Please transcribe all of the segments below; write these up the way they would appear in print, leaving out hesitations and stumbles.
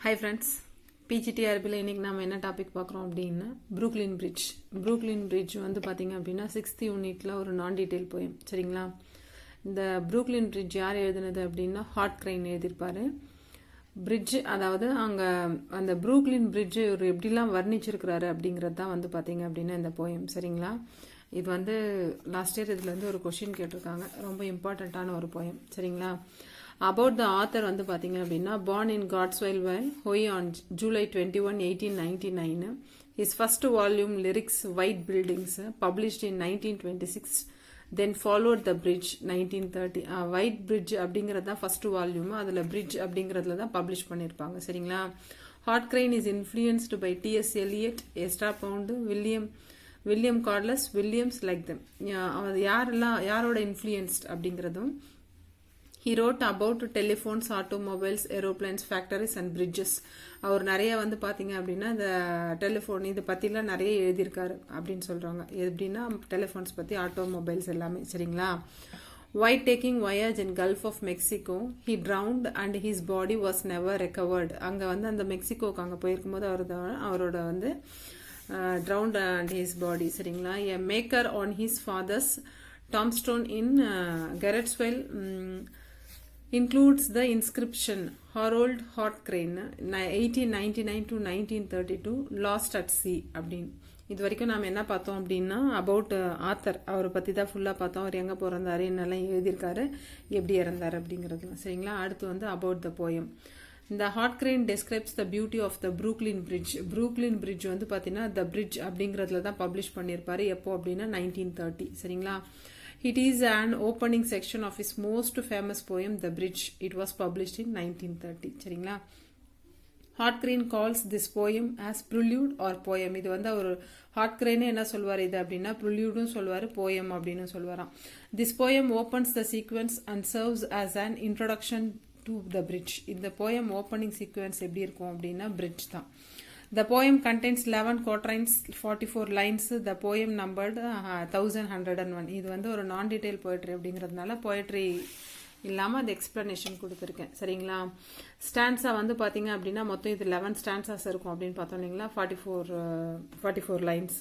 Hi friends, பிஜிடிஆர்பியில் இன்றைக்கி நம்ம என்ன டாபிக் பார்க்குறோம் அப்படின்னா ப்ரூக்லின் பிரிட்ஜ் வந்து பார்த்திங்க அப்படின்னா 6th யூனிட்டில் ஒரு நான் டீட்டெயில் போயும். சரிங்களா? இந்த ப்ரூக்லின் பிரிட்ஜ் யார் எழுதுனது அப்படின்னா ஹார்ட் கிரைன் எழுதியிருப்பார். பிரிட்ஜ், அதாவது அங்கே அந்த ப்ரூக்லின் பிரிட்ஜ் ஒரு எப்படிலாம் வர்ணிச்சிருக்கிறாரு அப்படிங்கிறது தான் வந்து பார்த்திங்க அப்படின்னா இந்த போயம். சரிங்களா? இது வந்து லாஸ்ட் இயர் இதில் வந்து ஒரு கொஷின் கேட்டிருக்காங்க, ரொம்ப இம்பார்ட்டண்ட்டான ஒரு போயம். சரிங்களா? அபவுட் த ஆத்தர் வந்து பார்த்தீங்க அப்படின்னா born in Godswill Vale, Hawaii on July 21, 1899. His first volume Lyrics White Buildings published in 1926, then followed The Bridge 1930. White Bridge அப்படிங்கிறது தான் ஃபர்ஸ்ட் வால்யூம், அதில் பிரிட்ஜ் அப்படிங்கிறதுல தான் பப்ளிஷ் பண்ணியிருப்பாங்க. சரிங்களா? Hart Crane is influenced by T S Eliot, Ezra Pound, William Carlos, Williams like them. யாரோட influenced அப்படிங்கிறதும். He wrote about telephones, automobiles, aeroplanes, factories and bridges. அவர் நிறைய வந்து பார்த்தீங்க அப்படின்னா இந்த டெலிஃபோன் இது பற்றிலாம் நிறைய எழுதியிருக்காரு அப்படின்னு சொல்கிறாங்க. எப்படின்னா டெலிஃபோன்ஸ் பற்றி, ஆட்டோமொபைல்ஸ் எல்லாமே. சரிங்களா? While taking voyage in Gulf of Mexico, he drowned and his body was never recovered. அங்கே வந்து அந்த மெக்சிகோக்கு அங்கே போயிருக்கும்போது அவரோட வந்து drowned and his body. சரிங்களா? A maker on his father's tombstone in Garrettsville includes the inscription Harold Hart Crane 1899 to 1932 lost at sea அப்படின்னு. இது வரைக்கும் நாம் என்ன பார்த்தோம் அப்படின்னா அபவுட் ஆத்தர், அவரை பற்றி தான் ஃபுல்லாக பார்த்தோம். அவர் எங்கே பிறந்தாரு, என்னெல்லாம் எழுதியிருக்காரு, எப்படி இறந்தார் அப்படிங்கிறது. சரிங்களா? அடுத்து வந்து அபவுட் த போயம். இந்த Hart Crane describes the beauty of the Brooklyn Bridge வந்து பார்த்தீங்கன்னா த பிரிட்ஜ் அப்படிங்கிறதுல தான் பப்ளிஷ் பண்ணியிருப்பாரு. எப்போ அப்படின்னா 1930. சரிங்களா? It is an opening section of his most famous poem, The Bridge. It was published in 1930. சரிங்களா? Hart Crane calls this poem as prelude or poem. இது வந்து ஒரு ஹார்ட் கிரைனே என்ன சொல்வார் இது அப்படின்னா ப்ரில்யூடும் சொல்வார், போயம் அப்படின்னு சொல்வாராம். This poem opens the sequence and serves as an introduction to the bridge. இந்த போயம் ஓப்பனிங் சீக்வன்ஸ் எப்படி இருக்கும் அப்படின்னா பிரிட்ஜ் தான். The poem contains 11 quatrains, 44 lines. The poem numbered 1101. இது வந்து ஒரு நான் டீடைல் போய்ட்ரி அப்படிங்கிறதுனால போய்ட்ரி இல்லாமல் அது எக்ஸ்பிளனேஷன் கொடுத்துருக்கேன். சரிங்களா? ஸ்டான்ஸா வந்து பார்த்தீங்க அப்படின்னா மொத்தம் இது 11 ஸ்டான்ஸாஸ் இருக்கும் அப்படின்னு பார்த்தோம் இல்லைங்களா? 44 லைன்ஸ்.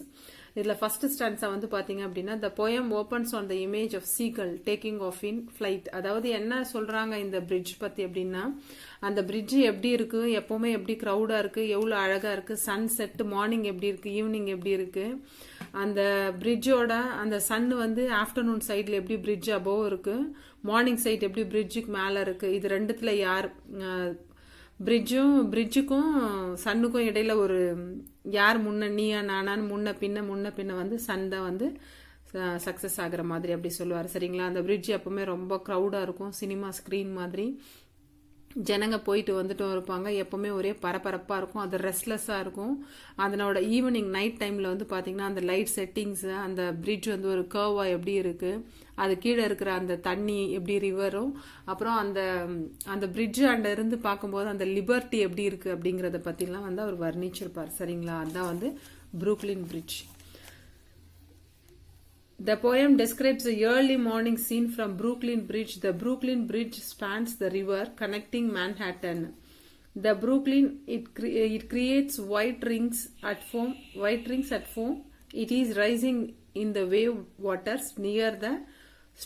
இதில் ஃபர்ஸ்ட் ஸ்டான்ஸா வந்து பார்த்தீங்க அப்படின்னா the poem opens on the image of seagull taking off in flight. அதாவது என்ன சொல்கிறாங்க இந்த பிரிட்ஜ் பற்றி அப்படின்னா, அந்த பிரிட்ஜ் எப்படி இருக்குது, எப்போவுமே எப்படி க்ரௌடாக இருக்குது, எவ்வளோ அழகாக இருக்குது, சன் செட் மார்னிங் எப்படி இருக்குது, ஈவினிங் எப்படி இருக்குது, அந்த பிரிட்ஜோட அந்த சன் வந்து ஆஃப்டர்நூன் சைடில் எப்படி பிரிட்ஜ் அபோவ் இருக்குது, மார்னிங் சைட் எப்படி பிரிட்ஜுக்கு மேலே இருக்குது, இது ரெண்டுத்தில் யார் பிரிட்ஜுக்கும் சன்னுக்கும் இடையில ஒரு யார் முன்ன, நீயா நானான்னு முன்ன பின்ன வந்து சன் தான் வந்து சக்ஸஸ் ஆகிற மாதிரி அப்படி சொல்லுவார். சரிங்களா? அந்த பிரிட்ஜ் எப்பவுமே ரொம்ப க்ரௌடாக இருக்கும், சினிமா ஸ்க்ரீன் மாதிரி ஜனங்க போயிட்டு வந்துட்டும் இருப்பாங்க. எப்போவுமே ஒரே பரபரப்பாக இருக்கும், அது ரெஸ்ட்லெஸ்ஸாக இருக்கும். அதனோட ஈவினிங் நைட் டைமில் வந்து பார்த்திங்கன்னா அந்த லைட் செட்டிங்ஸு, அந்த பிரிட்ஜ் வந்து ஒரு கர்வாக எப்படி இருக்குது, அது கீழே இருக்கிற அந்த தண்ணி எப்படி ரிவரும், அப்புறம் அந்த பிரிட்ஜு அண்ட இருந்து பார்க்கும்போது அந்த லிபர்ட்டி எப்படி இருக்குது அப்படிங்கிறத பற்றிலாம் வந்து அவர் வர்ணிச்சிருப்பார். சரிங்களா? அதுதான் வந்து Brooklyn Bridge. The poem describes the early morning scene from Brooklyn Bridge. The Brooklyn Bridge spans the river connecting Manhattan. The Brooklyn, it creates white rings at foam. It is rising in the wave waters near the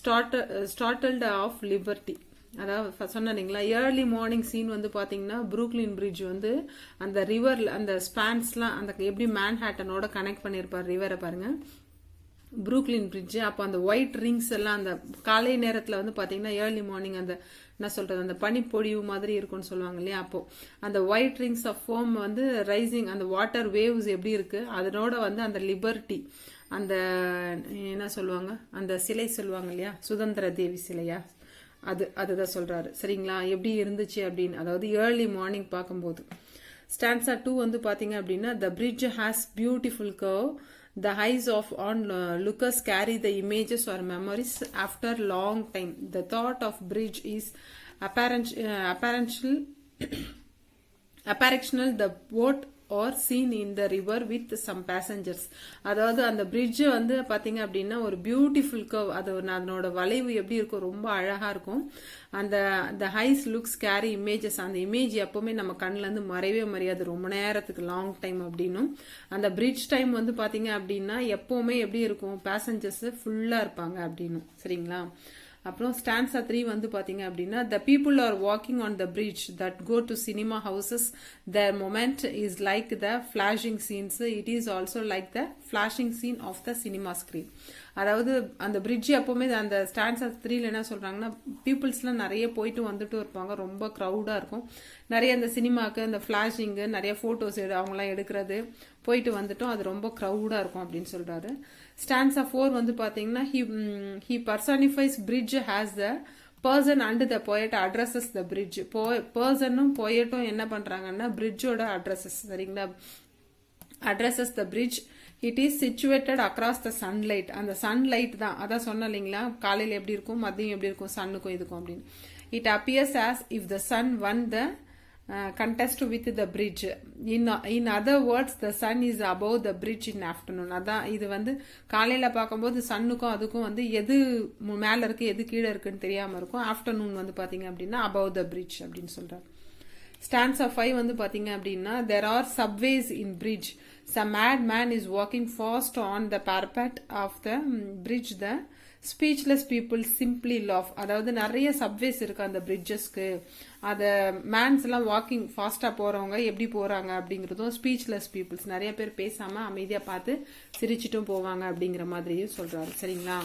startled of Liberty. அதாவது சொன்னீங்களா, early morning scene வந்து பார்த்தீங்கன்னா Brooklyn Bridge வந்து அந்த river, அந்த ஸ்பான்ஸ்லாம் அந்த எப்படி மேன்ஹாட்டனோட connect பண்ணியிருப்பார் ரிவரை பாருங்க, ப்ரூக்லின் பிரிட்ஜ். அப்போ அந்த ஒயிட் ரிங்ஸ் எல்லாம் அந்த காலை நேரத்தில் வந்து பார்த்தீங்கன்னா ஏர்லி மார்னிங் அந்த என்ன சொல்கிறது, அந்த பனிப்பொழிவு மாதிரி இருக்கும்னு சொல்லுவாங்க இல்லையா, அப்போது அந்த ஒயிட் ரிங்ஸ் ஆஃப் ஃபோம் வந்து ரைசிங், அந்த வாட்டர் வேவ்ஸ் எப்படி இருக்குது, அதனோட வந்து அந்த லிபர்ட்டி, அந்த என்ன சொல்லுவாங்க, அந்த சிலை சொல்லுவாங்க இல்லையா, சுதந்திர தேவி சிலையா, அதுதான் சொல்கிறாரு. சரிங்களா? எப்படி இருந்துச்சு அப்படின்னு, அதாவது ஏர்லி மார்னிங் பார்க்கும்போது. ஸ்டான்ஸா 2 வந்து பார்த்தீங்க அப்படின்னா the bridge has beautiful curve. The eyes of lookers carry the images or memories after long time. The thought of bridge is apparitional. The boat or seen in the river with some passengers. அதாவது அந்த bridge வந்து பாத்தீங்க அப்படின்னா ஒரு beautiful curve, அது அதனோட வளைவு எப்படி இருக்கும், ரொம்ப அழகா இருக்கும். அந்த ஹைஸ் லுக்ஸ் கேரி இமேஜஸ், அந்த இமேஜ் எப்பவுமே நம்ம கண்ணுல இருந்து மறையவே மறையாது ரொம்ப நேரத்துக்கு, லாங் டைம் அப்படின்னும். அந்த பிரிட்ஜ் டைம் வந்து பாத்தீங்க அப்படின்னா எப்பவுமே எப்படி இருக்கும், பேசஞ்சர்ஸ் ஃபுல்லா இருப்பாங்க அப்படின்னும். சரிங்களா? அப்புறம் ஸ்டான்ஸா 3 வந்து பாத்தீங்க அப்படின்னா the people are walking on the bridge that go to cinema houses, their moment is like the flashing scenes, it is also like the flashing scene of the cinema screen. அதாவது அந்த bridge எப்பவுமே அந்த stanza 3ல என்ன சொல்றாங்கன்னா, பீப்புள்ஸ்லாம் நிறைய போயிட்டு வந்துட்டு இருப்பாங்க, ரொம்ப க்ரௌடா இருக்கும். நிறைய அந்த சினிமாக்கு அந்த ஃபிளாஷிங்கு, நிறைய போட்டோஸ் அவங்கலாம் எடுக்கிறது, போயிட்டு வந்துட்டோம், அது ரொம்ப க்ரௌடா இருக்கும் அப்படின்னு சொல்றாரு. ஸ்டான்ஸா 4 வந்து பாத்தீங்கன்னா he personifies bridge as the person and the poet addresses the bridge. பர்சனும் போயட்டும் என்ன பண்றாங்கன்னா பிரிட்ஜோட அட்ரஸஸ். சரிங்களா? addresses the bridge. It is situated across the sunlight. அந்த sunlight தான், அதான் சொன்ன இல்லைங்களா, காலையில் எப்படி இருக்கும், மதியம் எப்படி இருக்கும், சன்னுக்கும் இதுக்கும் அப்படின்னு. It appears as if the sun won the contest with the bridge. In other words, the sun is above the bridge in afternoon. அதான் இது வந்து காலையில பார்க்கும்போது சன்னுக்கும் அதுக்கும் வந்து எது மேல இருக்கு எது கீழே இருக்குன்னு தெரியாம இருக்கும். ஆஃப்டர்நூன் வந்து பாத்தீங்க அப்படின்னா above the bridge அப்படின்னு சொல்றாரு. Stanza 5 வந்து பாத்தீங்க அப்படின்னா there are subways in bridge. Some mad man is walking fast on the parapet of the bridge. The speechless people simply laugh. அதாவது நிறைய சப்வேஸ் இருக்கு அந்த பிரிட்ஜஸ்க்கு. அத மேன்ஸ் எல்லாம் வாக்கிங் ஃபாஸ்டா போறவங்க எப்படி போறாங்க அப்படிங்கறதும், ஸ்பீச்லெஸ் பீப்புள்ஸ் நிறைய பேர் பேசாம அமைதியா பார்த்து சிரிச்சிட்டும் போவாங்க அப்படிங்கிற மாதிரியும் சொல்றாரு. சரிங்களா?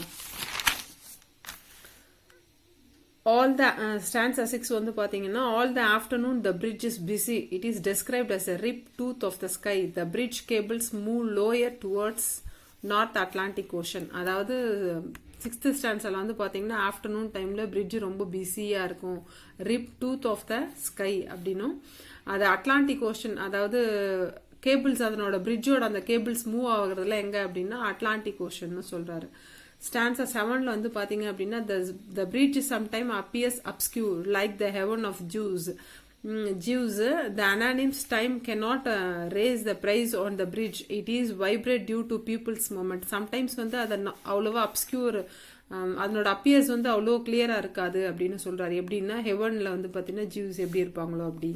all the stanza 6 வந்து பாத்தீங்கன்னா all the afternoon the bridge is busy. It is described as a ripped tooth of the sky. The bridge cables move lower towards North Atlantic Ocean. அதாவது 6th ஸ்டான்ஸால வந்து பாத்தீங்கன்னா ஆஃப்டர்நூன் டைம்ல bridge ரொம்ப பிஸியா இருக்கும், rip tooth of the sky அப்படின்னும். அது Atlantic ocean, அதாவது கேபிள்ஸ், அதனோட பிரிட்ஜோட அந்த கேபிள்ஸ் மூவ் ஆகுறதுல எங்க அப்படின்னா அட்லாண்டிக் ஓஷன் சொல்றாரு. Stanza 7ல வந்து பாத்தீங்க அப்படின்னா the bridge sometime appears obscure like the heaven of Jews. The anonymous time cannot raise the price on the bridge. It is vibrate due to people's moment. Sometimes வந்து அது அவ்வளவா obscure, அதனோட appears வந்து அவ்வளோ கிளியரா இருக்காது அப்படின்னு சொல்றாரு. எப்படின்னா ஹெவன்ல வந்து பாத்தீங்கன்னா ஜூஸ் எப்படி இருப்பாங்களோ அப்படி.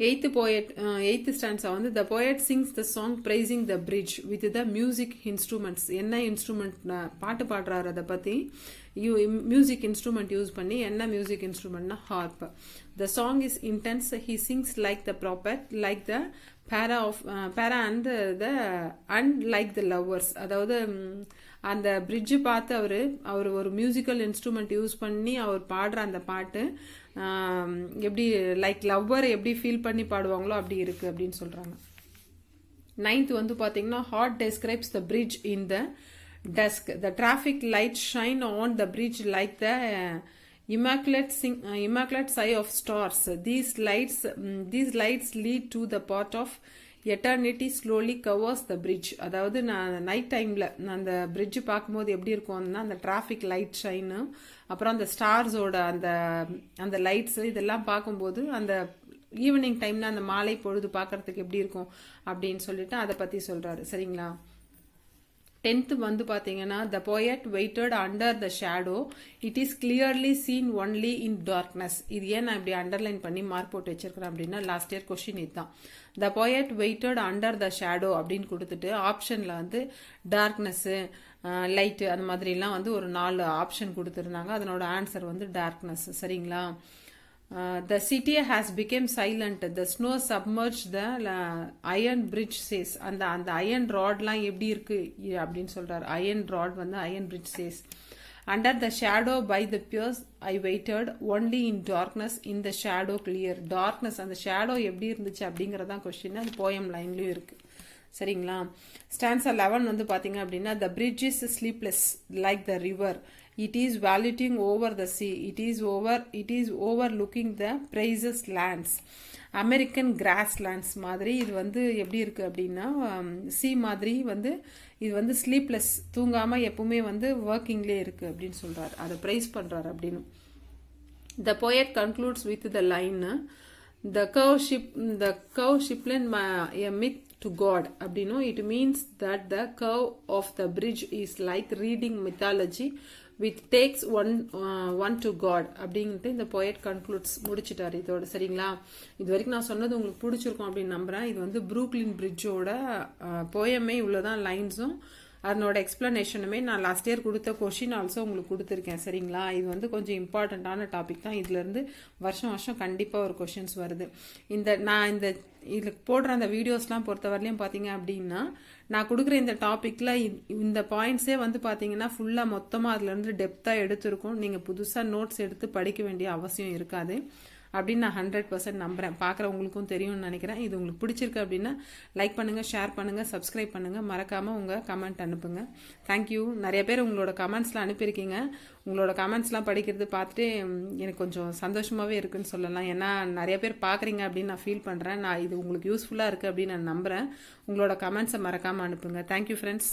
8th stanza வந்து the poet sings the song praising the bridge with the music instruments. என்ன இன்ஸ்ட்ருமெண்ட் பாட்டு பாடுறாரு அதை பத்தி, மியூசிக் இன்ஸ்ட்ருமெண்ட் யூஸ் பண்ணி. என்ன மியூசிக் இன்ஸ்ட்ருமெண்ட்னா harp. The song is intense. He sings like the prophet, like the para and like the lovers. அதாவது அந்த பிரிட்ஜ் பார்த்து அவர் ஒரு மியூசிக்கல் இன்ஸ்ட்ருமெண்ட் யூஸ் பண்ணி அவர் பாடுற அந்த பாட்டு எப்படி லைக் லவ்வர் எப்படி ஃபீல் பண்ணி பாடுவாங்களோ அப்படி இருக்கு அப்படின்னு சொல்றாங்க. 9th வந்து பாத்தீங்கன்னா hot describes the bridge in the dusk. The traffic lights shine on the bridge like the immaculate sight of stars. These lights lead to the path of eternity slowly covers the bridge. அதாவது நான் night டைம்ல அந்த bridge பார்க்கும்போது எப்படி இருக்கும்னா அந்த traffic light Shine, அப்புறம் அந்த ஸ்டார்ஸோட அந்த லைட்ஸ் இதெல்லாம் பார்க்கும்போது அந்த ஈவினிங் டைம்ல அந்த மாலை பொழுது பார்க்கறதுக்கு எப்படி இருக்கும் அப்படின்னு சொல்லிட்டு அதை பத்தி சொல்றாரு. சரிங்களா? 10th வந்து பாத்தீங்கன்னா the poet waited under the shadow. It is clearly seen only in darkness. இது ஏன் நான் இப்படி அண்டர்லைன் பண்ணி மார்க் போட்டு வச்சிருக்கிறேன் அப்படின்னா லாஸ்ட் இயர் கொஸ்டின் இதுதான். the poet waited under the shadow அப்படின்னு கொடுத்துட்டு ஆப்ஷன்ல வந்து டார்க்னஸ், லைட் அந்த மாதிரிலாம் வந்து ஒரு 4 ஆப்ஷன் கொடுத்துருந்தாங்க. அதனோட ஆன்சர் வந்து டார்க்னஸ். சரிங்களா? The city has become silent. The snow submerged the iron bridge says. அந்த iron rodலாம் எப்படி இருக்கு அப்படின்னு சொல்றாரு. iron rod வந்து iron bridge says. Under the shadow by the piers I waited only in darkness in the shadow clear. Darkness அந்த shadow எப்படி இருந்துச்சு அப்படிங்கறதான் question. அது போயம் லைன்லயும் இருக்கு. சரிங்களா? Stanza 11 வந்து பாத்தீங்க அப்படின்னா the bridge is sleepless like the river. It is valuing over the sea. It is overlooking the praises lands. American grasslands மாதிரி இது வந்து எப்படி இருக்கு அப்படின்னா சி மாதிரி வந்து இது வந்து ஸ்லீப்லெஸ், தூங்காம எப்பவுமே வந்து ஒர்க்கிங்லேயே இருக்கு அப்படின்னு சொல்றாரு. அதை பிரைஸ் பண்றாரு அப்படின்னு. The poet concludes with the line, the curve ship the curve shipment a myth to God அப்படின்னும் it means that the curve of the bridge is like reading mythology which takes one to God அப்படின்ட்டு இந்த poet concludes முடிச்சிட்டார் இதோட. சரிங்களா, இது வரைக்கும் நான் சொன்னது உங்களுக்கு பிடிச்சிருக்கும் அப்படின்னு நம்புறேன். இது வந்து ப்ரூக்லின் பிரிட்ஜோட போயமே இவ்வளோதான் லைன்ஸும் அதனோட எக்ஸ்பிளனேஷனுமே நான் லாஸ்ட் இயர் கொடுத்த கொஷின் ஆல்சோ உங்களுக்கு கொடுத்துருக்கேன். சரிங்களா, இது வந்து கொஞ்சம் இம்பார்ட்டண்ட்டான டாபிக் தான். இதுலேருந்து வருஷம் வருஷம் கண்டிப்பாக ஒரு கொஷின்ஸ் வருது. நான் இதில் போடுற அந்த வீடியோஸ்லாம் பொறுத்தவரையிலையும் பார்த்தீங்க அப்படின்னா நான் கொடுக்குற இந்த டாப்பிக்கில் இந்த பாயிண்ட்ஸே வந்து பார்த்தீங்கன்னா ஃபுல்லாக மொத்தமாக அதுலேருந்து டெப்த்தாக எடுத்திருக்கும். நீங்கள் புதுசாக நோட்ஸ் எடுத்து படிக்க வேண்டிய அவசியம் இருக்காது அப்படின்னு நான் 100% நம்புறேன். பார்க்குறவங்களுக்கும் தெரியும்னு நினைக்கிறேன். இது உங்களுக்கு பிடிச்சிருக்கு அப்படின்னா லைக் பண்ணுங்கள், ஷேர் பண்ணுங்கள், சப்ஸ்கிரைப் பண்ணுங்கள், மறக்காமல் உங்கள் கமெண்ட் அனுப்புங்க. தேங்க்யூ. நிறைய பேர் உங்களோட கமெண்ட்ஸ்லாம் அனுப்பியிருக்கீங்க. உங்களோட கமெண்ட்ஸ்லாம் படிக்கிறது பார்த்துட்டு எனக்கு கொஞ்சம் சந்தோஷமாகவே இருக்குன்னு சொல்லலாம். ஏன்னா நிறைய பேர் பார்க்குறீங்க அப்படின்னு நான் ஃபீல் பண்ணுறேன். நான் இது உங்களுக்கு யூஸ்ஃபுல்லாக இருக்குது அப்படின்னு நான் நம்புகிறேன். உங்களோட கமெண்ட்ஸை மறக்காமல் அனுப்புங்க. Thank you friends.